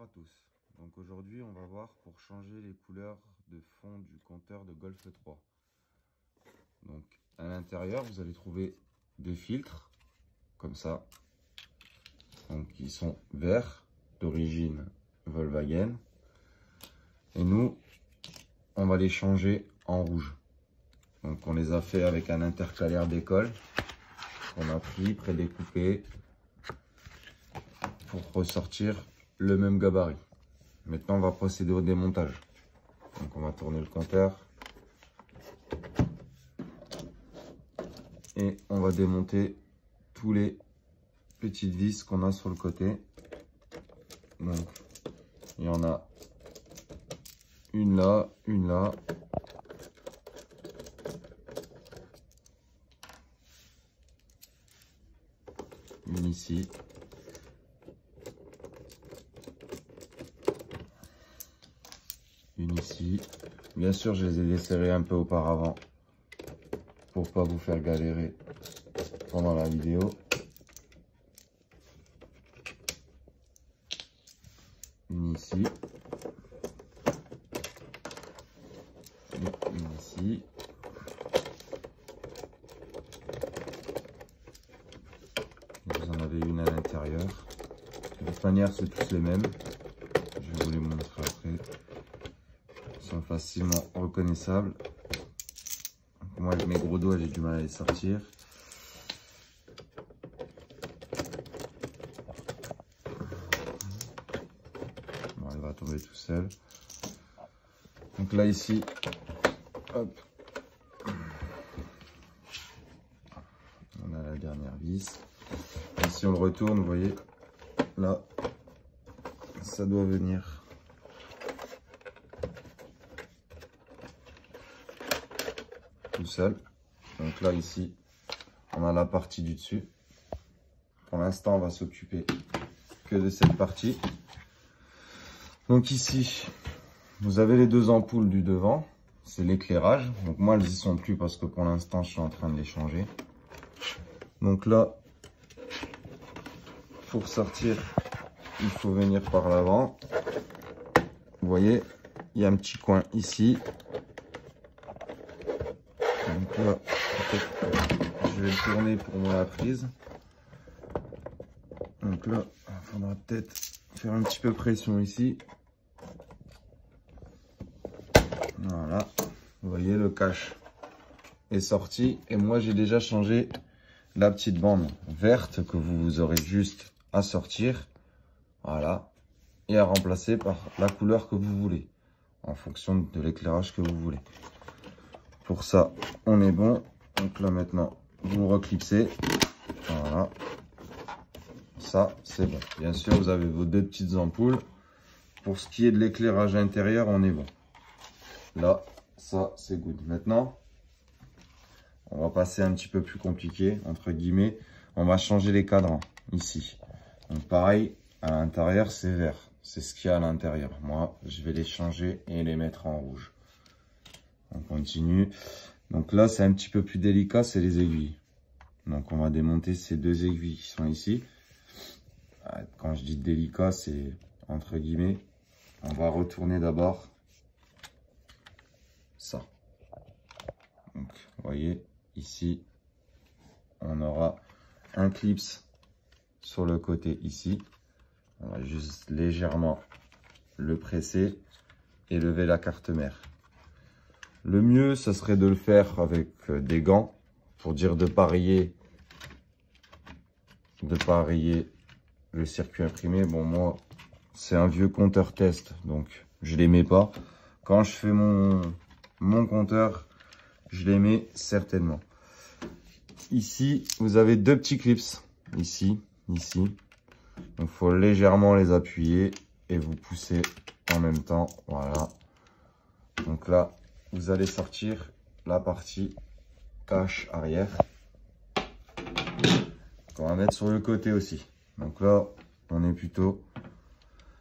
Bonjour à tous. Donc aujourd'hui on va voir pour changer les couleurs de fond du compteur de Golf 3. Donc à l'intérieur vous allez trouver des filtres comme ça. Donc ils sont verts d'origine Volkswagen. Et nous on va les changer en rouge. Donc on les a fait avec un intercalaire d'école qu'on a pris, prédécoupé pour ressortir le même gabarit. Maintenant on va procéder au démontage. Donc on va tourner le compteur et on va démonter tous les petites vis qu'on a sur le côté. Donc il y en a une là, une ici, une ici. Bien sûr, je les ai desserrés un peu auparavant pour pas vous faire galérer pendant la vidéo. Une ici. Et une ici. Vous en avez une à l'intérieur. De toute manière, c'est tous les mêmes. Je vais vous les montrer après. Ils sont facilement reconnaissables. Moi, avec mes gros doigts, j'ai du mal à les sortir. Bon, il va tomber tout seul. Donc là, ici, hop, on a la dernière vis. Et si on le retourne, vous voyez, là, ça doit venir. Tout seul. Donc là, ici, on a la partie du dessus. Pour l'instant, on va s'occuper que de cette partie. Donc ici, vous avez les deux ampoules du devant. C'est l'éclairage. Donc moi, elles y sont plus parce que pour l'instant, je suis en train de les changer. Donc là, pour sortir, il faut venir par l'avant. Vous voyez, il y a un petit coin ici. Donc là, je vais le tourner pour moi la prise. Donc là, il faudra peut-être faire un petit peu pression ici. Voilà, vous voyez, le cache est sorti. Et moi, j'ai déjà changé la petite bande verte que vous aurez juste à sortir. Voilà, et à remplacer par la couleur que vous voulez, en fonction de l'éclairage que vous voulez. Pour ça, on est bon. Donc là, maintenant, vous reclipsez. Voilà. Ça, c'est bon. Bien sûr, vous avez vos deux petites ampoules. Pour ce qui est de l'éclairage intérieur, on est bon. Là, ça, c'est good. Maintenant, on va passer un petit peu plus compliqué, entre guillemets. On va changer les cadrans, ici. Donc pareil, à l'intérieur, c'est vert. C'est ce qu'il y a à l'intérieur. Moi, je vais les changer et les mettre en rouge. On continue. Donc là, c'est un petit peu plus délicat, c'est les aiguilles. Donc on va démonter ces deux aiguilles qui sont ici. Quand je dis délicat, c'est entre guillemets. On va retourner d'abord ça. Donc vous voyez, ici, on aura un clips sur le côté ici. On va juste légèrement le presser et lever la carte mère. Le mieux, ce serait de le faire avec des gants, pour dire de parier le circuit imprimé. Bon, moi, c'est un vieux compteur test, donc je les mets pas. Quand je fais mon compteur, je les mets certainement. Ici, vous avez deux petits clips, ici. Donc, il faut légèrement les appuyer et vous pousser en même temps. Voilà. Donc là, vous allez sortir la partie cache arrière qu'on va mettre sur le côté aussi. Donc là, on est plutôt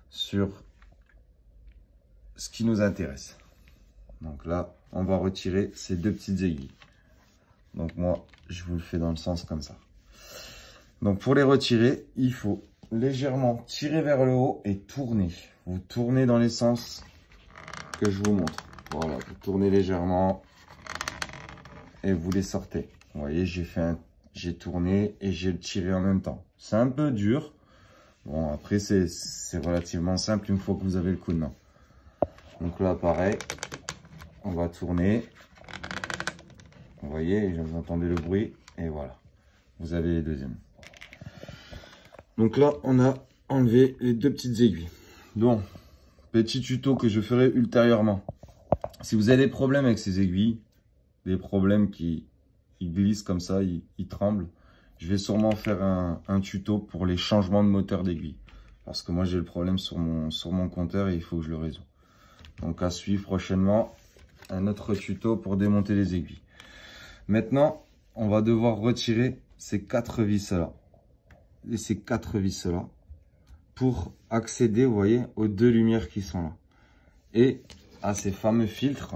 sur ce qui nous intéresse. Donc là, on va retirer ces deux petites aiguilles. Donc moi, je vous le fais dans le sens comme ça. Donc pour les retirer, il faut légèrement tirer vers le haut et tourner. Vous tournez dans les sens que je vous montre. Voilà, vous tournez légèrement et vous les sortez. Vous voyez, j'ai tourné et j'ai tiré en même temps. C'est un peu dur. Bon, après, c'est relativement simple une fois que vous avez le coup de main. Donc là, pareil, on va tourner. Vous voyez, vous entendez le bruit. Et voilà, vous avez les deuxièmes. Donc là, on a enlevé les deux petites aiguilles. Donc, petit tuto que je ferai ultérieurement. Si vous avez des problèmes avec ces aiguilles, des problèmes qui glissent comme ça, ils tremblent, je vais sûrement faire un tuto pour les changements de moteur d'aiguille. Parce que moi, j'ai le problème sur mon compteur et il faut que je le résous. Donc, à suivre prochainement un autre tuto pour démonter les aiguilles. Maintenant, on va devoir retirer ces 4 vis là. Et ces 4 vis là pour accéder, vous voyez, aux deux lumières qui sont là. Et à ces fameux filtres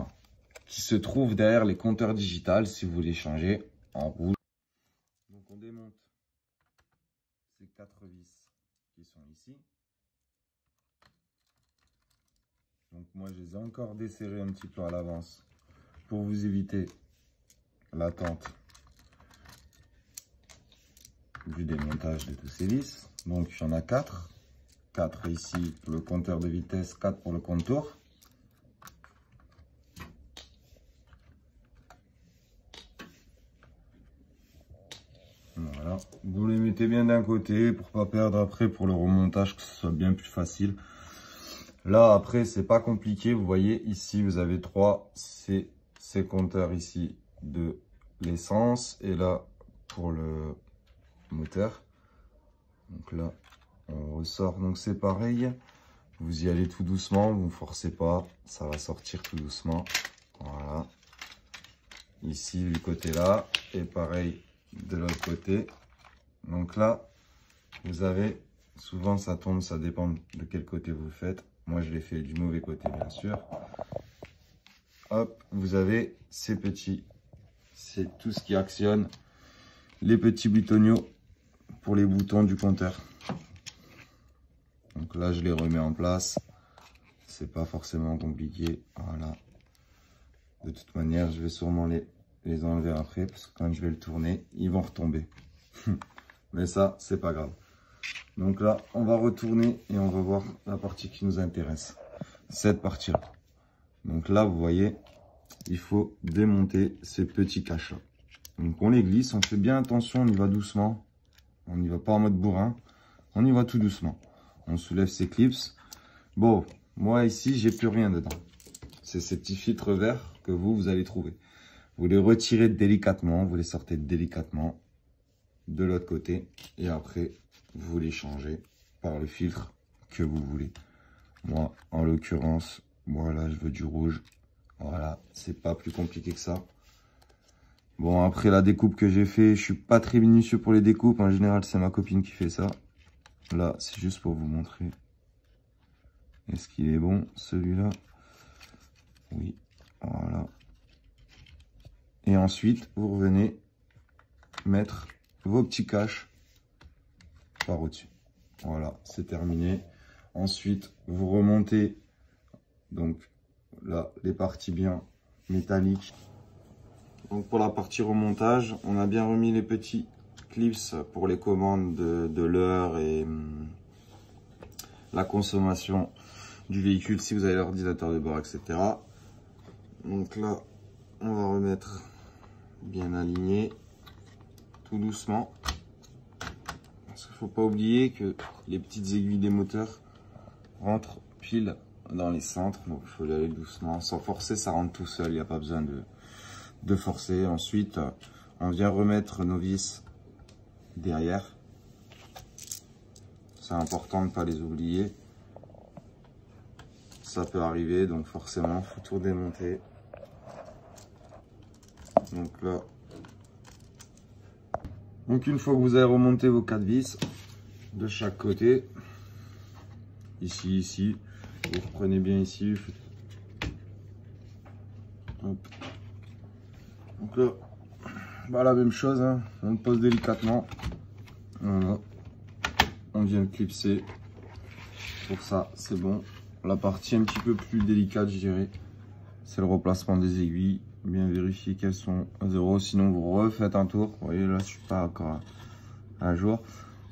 qui se trouvent derrière les compteurs digitales si vous les changez en rouge. Donc on démonte ces 4 vis qui sont ici. Donc moi je les ai encore desserrés un petit peu à l'avance pour vous éviter l'attente du démontage de tous ces vis. Donc il y en a 4. 4 ici pour le compteur de vitesse, 4 pour le contour. Voilà, vous les mettez bien d'un côté pour pas perdre après pour le remontage, que ce soit bien plus facile. Là après c'est pas compliqué, vous voyez ici vous avez ces compteurs ici de l'essence et là pour le moteur. Donc là on ressort, donc c'est pareil, vous y allez tout doucement, vous ne forcez pas, ça va sortir tout doucement. Voilà, ici du côté là et pareil de l'autre côté. Donc là vous avez, souvent ça tombe, ça dépend de quel côté vous le faites. Moi je l'ai fait du mauvais côté bien sûr. Hop, vous avez ces petits, c'est tout ce qui actionne les petits butonniaux pour les boutons du compteur. Donc là je les remets en place, c'est pas forcément compliqué. Voilà, de toute manière je vais sûrement les enlever après parce que quand je vais le tourner ils vont retomber. Mais ça c'est pas grave. Donc là on va retourner et on va voir la partie qui nous intéresse, cette partie là. Donc là vous voyez, il faut démonter ces petits caches là. Donc on les glisse, on fait bien attention, on y va doucement, on n'y va pas en mode bourrin, on y va tout doucement. On soulève ces clips. Bon, moi ici j'ai plus rien dedans, c'est ces petits filtres verts que vous allez trouver. Vous les retirez délicatement, vous les sortez délicatement de l'autre côté et après vous les changez par le filtre que vous voulez. Moi en l'occurrence, voilà, je veux du rouge. Voilà, c'est pas plus compliqué que ça. Bon, après la découpe que j'ai fait, je suis pas très minutieux pour les découpes, en général c'est ma copine qui fait ça. Là c'est juste pour vous montrer. Est-ce qu'il est bon celui-là? Oui, voilà. Et ensuite, vous revenez mettre vos petits caches par au-dessus. Voilà, c'est terminé. Ensuite, vous remontez donc là les parties bien métalliques. Donc pour la partie remontage, on a bien remis les petits clips pour les commandes de l'heure et la consommation du véhicule si vous avez l'ordinateur de bord, etc. Donc là, on va remettre bien aligné, tout doucement. Parce qu'il ne faut pas oublier que les petites aiguilles des moteurs rentrent pile dans les centres. Donc il faut y aller doucement, sans forcer, ça rentre tout seul, il n'y a pas besoin de forcer. Ensuite, on vient remettre nos vis derrière. C'est important de ne pas les oublier. Ça peut arriver, donc forcément, il faut tout démonter. Donc là, donc une fois que vous avez remonté vos 4 vis de chaque côté, ici, vous reprenez bien ici. Hop. Donc là, bah la même chose, hein. On le pose délicatement. Voilà. on vient le clipser. Pour ça, c'est bon. La partie un petit peu plus délicate, je dirais, c'est le replacement des aiguilles. Bien vérifier qu'elles sont à 0, sinon vous refaites un tour. Vous voyez, là, je suis pas encore à jour.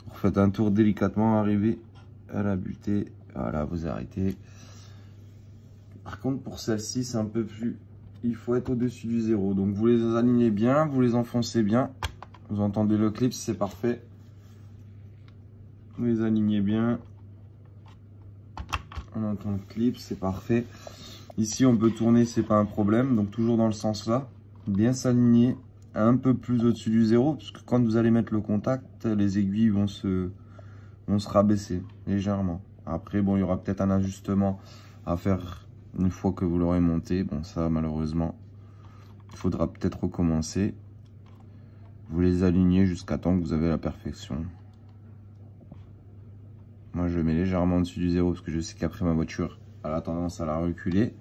Vous refaites un tour délicatement, arrivé à la butée. Voilà, vous arrêtez. Par contre, pour celle-ci, c'est un peu plus... Il faut être au-dessus du 0. Donc, vous les alignez bien, vous les enfoncez bien. Vous entendez le clip, c'est parfait. Vous les alignez bien. On entend le clip, c'est parfait. Ici, on peut tourner, c'est pas un problème. Donc, toujours dans le sens là. Bien s'aligner un peu plus au-dessus du 0. Parce que quand vous allez mettre le contact, les aiguilles vont se rabaisser légèrement. Après, bon, il y aura peut-être un ajustement à faire une fois que vous l'aurez monté. Bon, ça, malheureusement, il faudra peut-être recommencer. Vous les alignez jusqu'à temps que vous avez la perfection. Moi, je mets légèrement au-dessus du 0 parce que je sais qu'après ma voiture, elle a tendance à la reculer.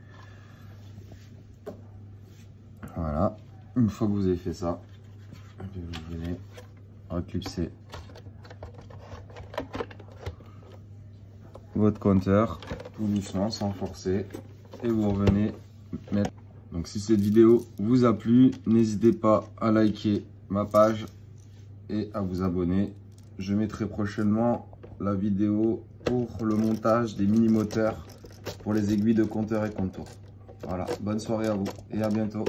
Voilà. Une fois que vous avez fait ça, vous venez reclipser votre compteur tout doucement, sans forcer, et vous revenez mettre. Donc, si cette vidéo vous a plu, n'hésitez pas à liker ma page et à vous abonner. Je mettrai prochainement la vidéo pour le montage des mini moteurs pour les aiguilles de compteur et contour. Voilà, bonne soirée à vous et à bientôt.